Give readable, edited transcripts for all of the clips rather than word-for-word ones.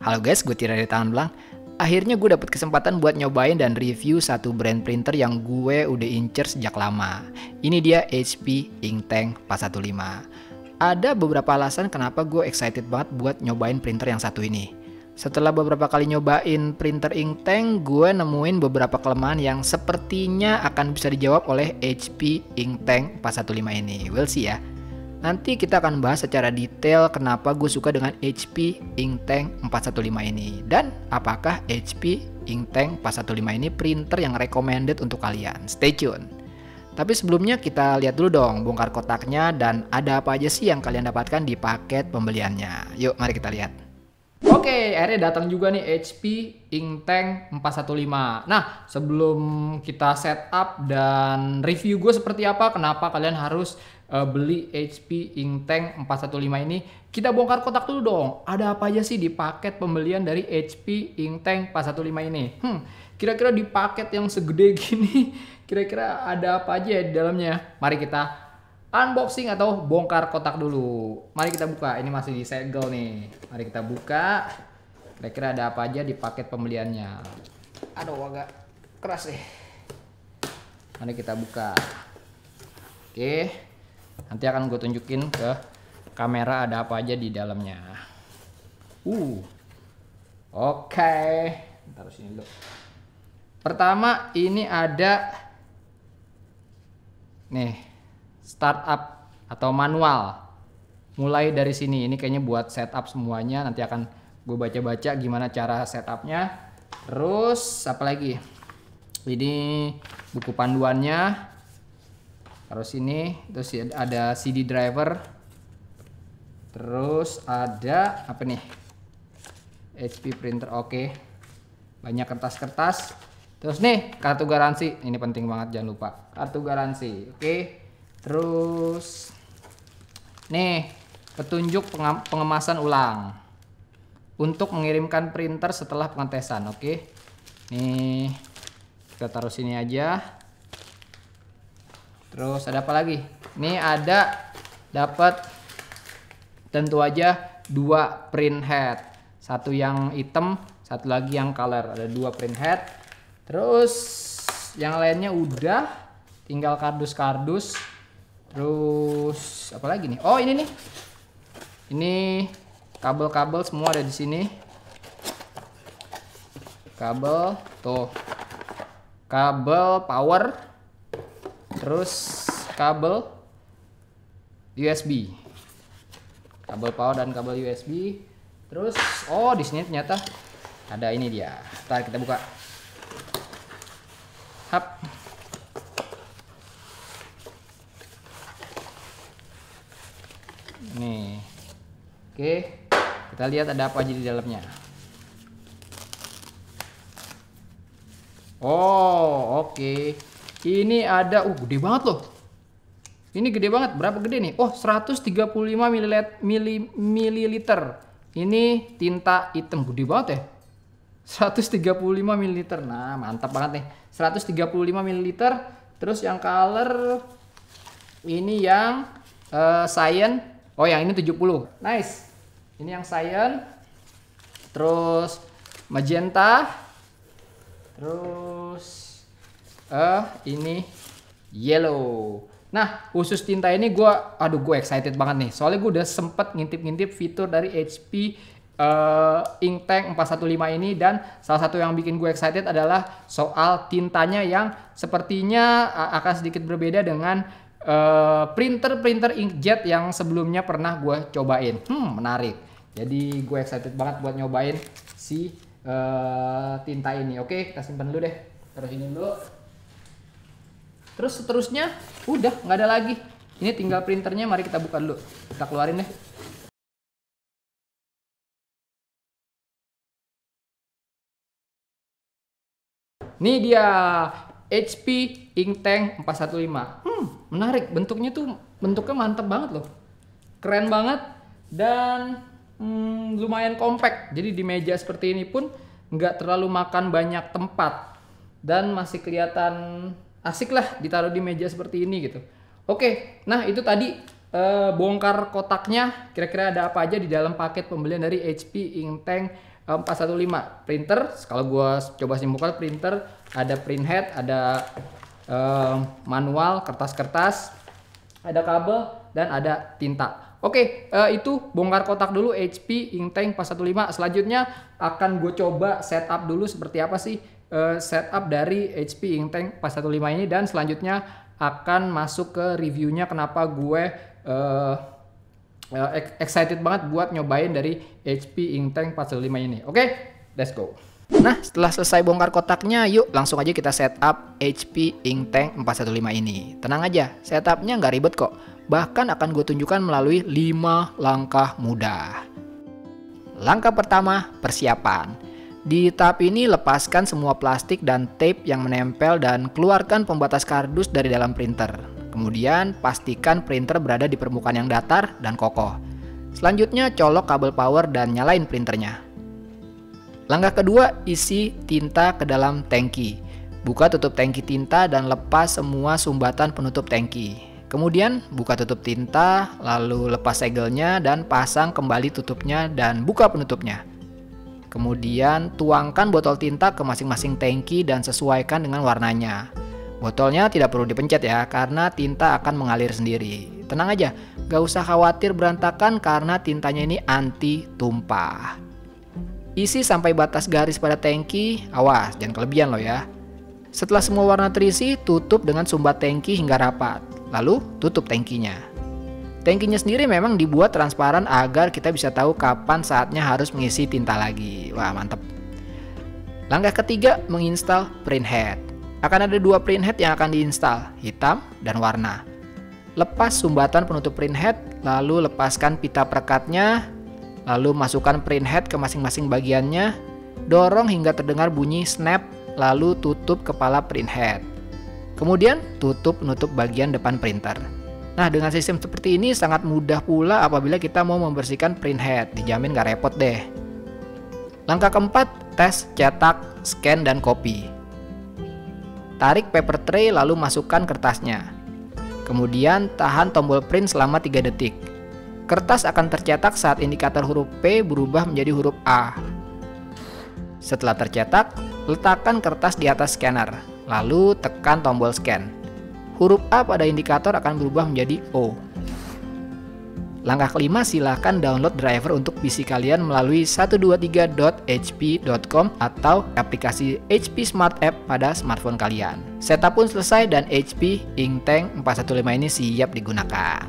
Halo guys, gue Tira dari Tangan Belang. Akhirnya gue dapet kesempatan buat nyobain dan review satu brand printer yang gue udah incer sejak lama. Ini dia HP Inktank 415. Ada beberapa alasan kenapa gue excited banget buat nyobain printer yang satu ini. Setelah beberapa kali nyobain printer Inktank, gue nemuin beberapa kelemahan yang sepertinya akan bisa dijawab oleh HP Inktank 415 ini. We'll see ya. Nanti kita akan bahas secara detail kenapa gue suka dengan HP Inktank 415 ini. Dan apakah HP Inktank 415 ini printer yang recommended untuk kalian. Stay tune. Tapi sebelumnya kita lihat dulu dong bongkar kotaknya dan ada apa aja sih yang kalian dapatkan di paket pembeliannya. Yuk mari kita lihat. Oke, akhirnya datang juga nih HP Inktank 415. Nah, sebelum kita setup dan review gue seperti apa, kenapa kalian harus beli HP Inktank 415 ini, kita bongkar kotak dulu dong. Ada apa aja sih di paket pembelian dari HP Inktank 415 ini? Kira-kira di paket yang segede gini, kira-kira ada apa aja di dalamnya? Mari kita unboxing atau bongkar kotak dulu. Mari kita buka. Ini masih disegel nih. Mari kita buka. Kira-kira ada apa aja di paket pembeliannya. Aduh, agak keras deh. Mari kita buka. Oke. Nanti akan gue tunjukin ke kamera ada apa aja di dalamnya. Oke. Taruh sini dulu. Pertama ini ada nih, startup atau manual. Mulai dari sini, ini kayaknya buat setup semuanya. Nanti akan gue baca-baca gimana cara setupnya. Terus apa lagi? Ini buku panduannya. Taruh sini. Terus ada CD driver. Terus ada apa nih? HP printer. Oke. Banyak kertas-kertas. Terus nih kartu garansi. Ini penting banget, jangan lupa. Kartu garansi. Oke. Terus nih petunjuk pengemasan ulang untuk mengirimkan printer setelah pengetesan. Oke, nih kita taruh sini aja. Terus ada apa lagi? Nih ada dapat tentu aja 2 print head, satu yang hitam, satu lagi yang color. Ada 2 print head. Terus yang lainnya udah, tinggal kardus-kardus. Terus apa lagi nih? Oh, ini nih. Ini kabel-kabel semua ada di sini. Kabel tuh. Kabel power. Terus kabel USB. Kabel power dan kabel USB. Terus oh, di sini ternyata ada ini dia. Ntar kita buka. Hap. Nih, oke, kita lihat ada apa aja di dalamnya. Oh, oke. Ini ada, gede banget loh. Ini gede banget. Berapa gede nih? Oh, 135 ml. Ini tinta hitam, gede banget ya. 135 ml. Nah, mantap banget nih. 135 ml. Terus yang color ini yang cyan. Oh, yang ini 70. Nice. Ini yang cyan. Terus magenta. Terus ini yellow. Nah, khusus tinta ini gue excited banget nih. Soalnya gue udah sempet ngintip-ngintip fitur dari HP Inktank 415 ini, dan salah satu yang bikin gue excited adalah soal tintanya yang sepertinya akan sedikit berbeda dengan printer inkjet yang sebelumnya pernah gue cobain. Menarik. Jadi gue excited banget buat nyobain si tinta ini. Oke, kita simpan dulu deh. Taruh ini dulu. Terus seterusnya udah nggak ada lagi. Ini tinggal printernya. Mari kita buka dulu. Kita keluarin deh. Nih dia HP Inktank 415. Menarik, bentuknya mantap banget loh. Keren banget dan lumayan compact. Jadi di meja seperti ini pun nggak terlalu makan banyak tempat dan masih kelihatan asik lah ditaruh di meja seperti ini gitu. Oke, nah itu tadi bongkar kotaknya. Kira-kira ada apa aja di dalam paket pembelian dari HP Inktank 415 printer. Kalau gua coba simpulkan, printer ada print head, ada manual, kertas-kertas, ada kabel, dan ada tinta. Oke, itu bongkar kotak dulu HP Inktank 415. Selanjutnya akan gue coba setup dulu seperti apa sih setup dari HP Inktank 415 ini, dan selanjutnya akan masuk ke reviewnya kenapa gue excited banget buat nyobain dari HP Inktank 415 ini. Oke, let's go. Nah, setelah selesai bongkar kotaknya, yuk langsung aja kita setup HP Inktank 415 ini. Tenang aja, setupnya nggak ribet kok. Bahkan akan gue tunjukkan melalui 5 langkah mudah. Langkah pertama, persiapan. Di tahap ini lepaskan semua plastik dan tape yang menempel dan keluarkan pembatas kardus dari dalam printer. Kemudian pastikan printer berada di permukaan yang datar dan kokoh. Selanjutnya colok kabel power dan nyalain printernya. Langkah kedua, isi tinta ke dalam tangki. Buka tutup tangki tinta dan lepas semua sumbatan penutup tangki. Kemudian buka tutup tinta, lalu lepas segelnya dan pasang kembali tutupnya dan buka penutupnya. Kemudian tuangkan botol tinta ke masing-masing tangki dan sesuaikan dengan warnanya. Botolnya tidak perlu dipencet ya, karena tinta akan mengalir sendiri. Tenang aja, gak usah khawatir berantakan karena tintanya ini anti tumpah. Isi sampai batas garis pada tangki, awas jangan kelebihan loh ya. Setelah semua warna terisi, tutup dengan sumbat tangki hingga rapat. Lalu tutup tangkinya. Tangkinya sendiri memang dibuat transparan agar kita bisa tahu kapan saatnya harus mengisi tinta lagi. Wah, mantep. Langkah ketiga, menginstal print head. Akan ada 2 print head yang akan diinstal, hitam dan warna. Lepas sumbatan penutup print head, lalu lepaskan pita perekatnya, lalu masukkan print head ke masing-masing bagiannya, dorong hingga terdengar bunyi snap, lalu tutup kepala print head. Kemudian tutup penutup bagian depan printer. Nah, dengan sistem seperti ini sangat mudah pula apabila kita mau membersihkan print head, dijamin gak repot deh. Langkah keempat, tes cetak, scan, dan copy. Tarik paper tray lalu masukkan kertasnya. Kemudian tahan tombol print selama 3 detik. Kertas akan tercetak saat indikator huruf P berubah menjadi huruf A. Setelah tercetak, letakkan kertas di atas scanner, lalu tekan tombol scan. Huruf A pada indikator akan berubah menjadi O. Langkah kelima, silahkan download driver untuk PC kalian melalui 123.hp.com atau aplikasi HP Smart App pada smartphone kalian. Setup pun selesai dan HP Inktank 415 ini siap digunakan.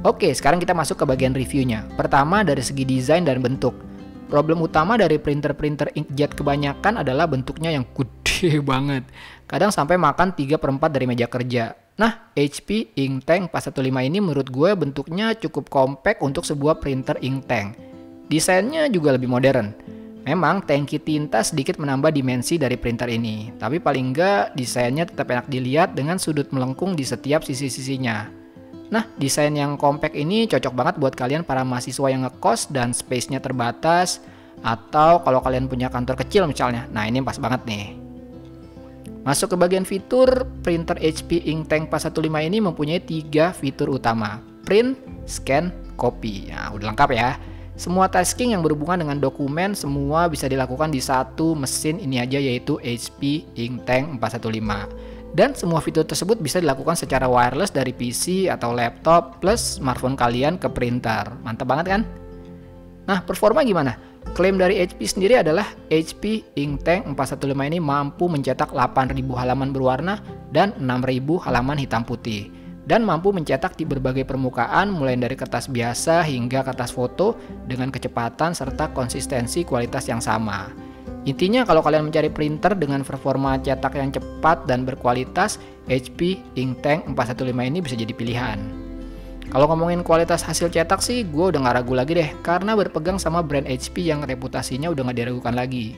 Oke, sekarang kita masuk ke bagian reviewnya. Pertama, dari segi desain dan bentuk. Problem utama dari printer-printer inkjet kebanyakan adalah bentuknya yang gede banget. Kadang sampai makan 3/4 dari meja kerja. Nah, HP Inktank 415 ini menurut gue bentuknya cukup compact untuk sebuah printer inktank. Desainnya juga lebih modern. Memang tangki tinta sedikit menambah dimensi dari printer ini, tapi paling enggak desainnya tetap enak dilihat dengan sudut melengkung di setiap sisi-sisinya. Nah, desain yang compact ini cocok banget buat kalian para mahasiswa yang ngekos dan space-nya terbatas, atau kalau kalian punya kantor kecil misalnya. Nah, ini pas banget nih. Masuk ke bagian fitur, printer HP Inktank 415 ini mempunyai 3 fitur utama: print, scan, copy. Nah, udah lengkap ya. Semua tasking yang berhubungan dengan dokumen semua bisa dilakukan di satu mesin ini aja, yaitu HP Inktank 415. Dan semua fitur tersebut bisa dilakukan secara wireless dari PC atau laptop plus smartphone kalian ke printer. Mantap banget kan? Nah, performa gimana? Klaim dari HP sendiri adalah HP Inktank 415 ini mampu mencetak 8.000 halaman berwarna dan 6.000 halaman hitam putih. Dan mampu mencetak di berbagai permukaan mulai dari kertas biasa hingga kertas foto dengan kecepatan serta konsistensi kualitas yang sama. Intinya kalau kalian mencari printer dengan performa cetak yang cepat dan berkualitas, HP Inktank 415 ini bisa jadi pilihan. Kalau ngomongin kualitas hasil cetak sih, gue udah gak ragu lagi deh, karena berpegang sama brand HP yang reputasinya udah gak diragukan lagi.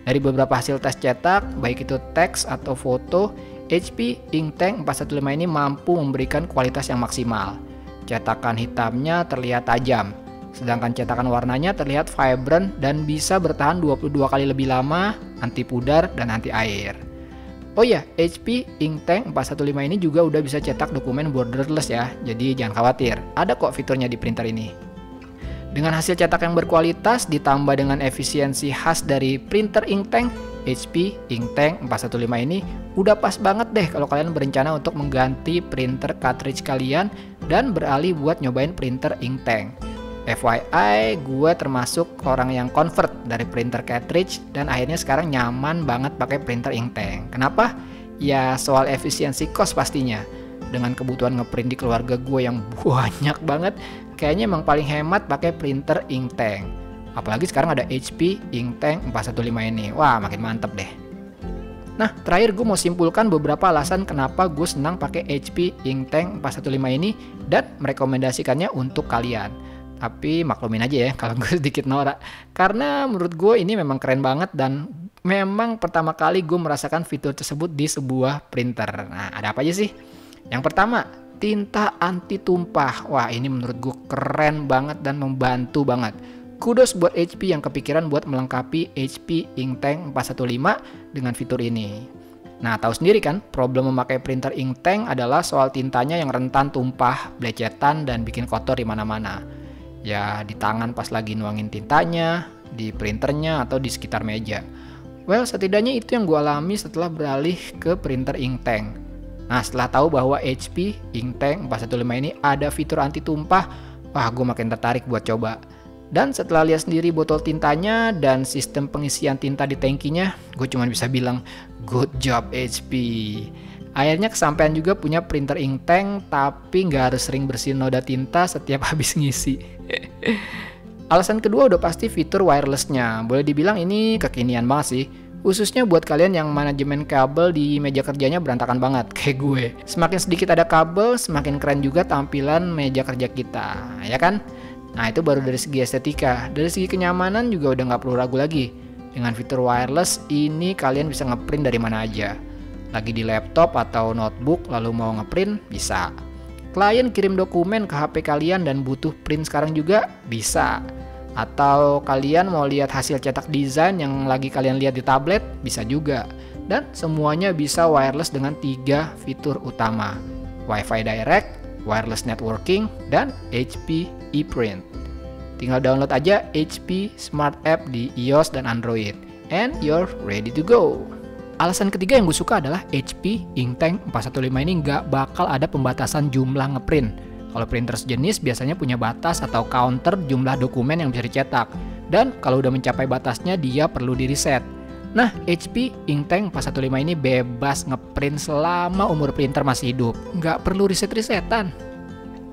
Dari beberapa hasil tes cetak, baik itu teks atau foto, HP Inktank 415 ini mampu memberikan kualitas yang maksimal. Cetakan hitamnya terlihat tajam, sedangkan cetakan warnanya terlihat vibrant dan bisa bertahan 22 kali lebih lama, anti pudar dan anti air. Oh ya, HP Inktank 415 ini juga udah bisa cetak dokumen borderless ya, jadi jangan khawatir, ada kok fiturnya di printer ini. Dengan hasil cetak yang berkualitas ditambah dengan efisiensi khas dari printer Inktank, HP Inktank 415 ini udah pas banget deh kalau kalian berencana untuk mengganti printer cartridge kalian dan beralih buat nyobain printer Inktank. FYI, gue termasuk orang yang convert dari printer cartridge dan akhirnya sekarang nyaman banget pakai printer Inktank. Kenapa? Ya soal efisiensi cost pastinya. Dengan kebutuhan ngeprint di keluarga gue yang banyak banget, kayaknya emang paling hemat pakai printer Inktank. Apalagi sekarang ada HP Inktank 415 ini. Wah, makin mantep deh. Nah, terakhir gue mau simpulkan beberapa alasan kenapa gue senang pakai HP Inktank 415 ini dan merekomendasikannya untuk kalian. Tapi maklumin aja ya kalau gue sedikit norak. Karena menurut gue ini memang keren banget dan memang pertama kali gue merasakan fitur tersebut di sebuah printer. Nah, ada apa aja sih? Yang pertama, tinta anti tumpah. Wah, ini menurut gue keren banget dan membantu banget. Kudos buat HP yang kepikiran buat melengkapi HP Inktank 415 dengan fitur ini. Nah, tahu sendiri kan, problem memakai printer Inktank adalah soal tintanya yang rentan tumpah, belecetan, dan bikin kotor di mana-mana. Ya, di tangan pas lagi nuangin tintanya, di printernya, atau di sekitar meja. Well, setidaknya itu yang gue alami setelah beralih ke printer Inktank. Nah, setelah tahu bahwa HP Inktank 415 ini ada fitur anti tumpah, wah, gue makin tertarik buat coba. Dan setelah lihat sendiri botol tintanya dan sistem pengisian tinta di tangkinya, gue cuma bisa bilang, good job HP. Akhirnya kesampaian juga punya printer Inktank, tapi nggak harus sering bersihin noda tinta setiap habis ngisi. Alasan kedua udah pasti fitur wirelessnya. Boleh dibilang ini kekinian banget sih. Khususnya buat kalian yang manajemen kabel di meja kerjanya berantakan banget, kayak gue. Semakin sedikit ada kabel, semakin keren juga tampilan meja kerja kita, ya kan? Nah, itu baru dari segi estetika. Dari segi kenyamanan juga udah nggak perlu ragu lagi. Dengan fitur wireless ini kalian bisa ngeprint dari mana aja. Lagi di laptop atau notebook lalu mau ngeprint, bisa. Klien kirim dokumen ke HP kalian dan butuh print sekarang juga, bisa. Atau kalian mau lihat hasil cetak desain yang lagi kalian lihat di tablet, bisa juga. Dan semuanya bisa wireless dengan 3 fitur utama. Wi-Fi Direct, wireless networking, dan HP ePrint. Tinggal download aja HP Smart App di iOS dan Android. And you're ready to go. Alasan ketiga yang gue suka adalah HP Inktank 415 ini nggak bakal ada pembatasan jumlah ngeprint. Kalau printer sejenis biasanya punya batas atau counter jumlah dokumen yang bisa dicetak. Dan kalau udah mencapai batasnya dia perlu di-reset. Nah, HP Inktank 415 ini bebas ngeprint selama umur printer masih hidup. Nggak perlu reset-resetan.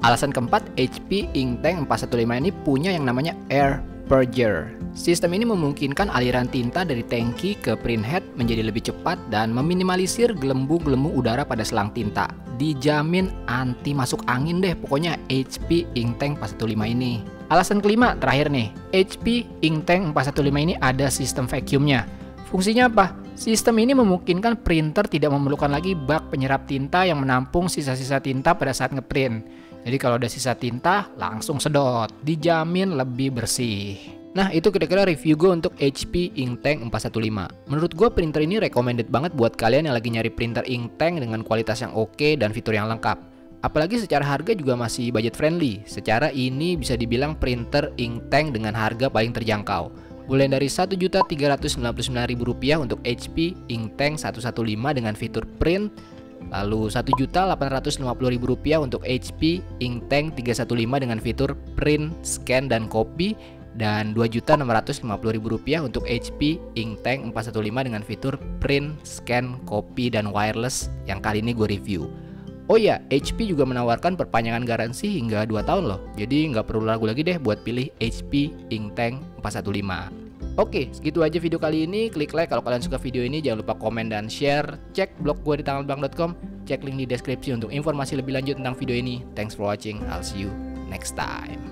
Alasan keempat, HP Inktank 415 ini punya yang namanya Air Purger. Sistem ini memungkinkan aliran tinta dari tangki ke printhead menjadi lebih cepat dan meminimalisir gelembung-gelembung udara pada selang tinta. Dijamin anti masuk angin deh pokoknya HP Inktank 415 ini. Alasan kelima terakhir nih, HP Inktank 415 ini ada sistem vacuumnya. Fungsinya apa? Sistem ini memungkinkan printer tidak memerlukan lagi bak penyerap tinta yang menampung sisa-sisa tinta pada saat ngeprint. Jadi kalau ada sisa tinta langsung sedot, dijamin lebih bersih. Nah, itu kira-kira review gue untuk HP Inktank 415. Menurut gue printer ini recommended banget buat kalian yang lagi nyari printer Inktank dengan kualitas yang oke dan fitur yang lengkap. Apalagi secara harga juga masih budget friendly. Secara ini bisa dibilang printer Inktank dengan harga paling terjangkau. Mulai dari Rp1.399.000 untuk HP Inktank 115 dengan fitur print, lalu Rp1.850.000 untuk HP Inktank 315 dengan fitur print, scan, dan copy, dan Rp2.650.000 untuk HP Inktank 415 dengan fitur print, scan, copy, dan wireless yang kali ini gue review. Oh iya, HP juga menawarkan perpanjangan garansi hingga 2 tahun loh. Jadi nggak perlu ragu lagi deh buat pilih HP Inktank 415. Oke, segitu aja video kali ini. Klik like kalau kalian suka video ini. Jangan lupa komen dan share. Cek blog gue di tanggalbang.com. Cek link di deskripsi untuk informasi lebih lanjut tentang video ini. Thanks for watching. I'll see you next time.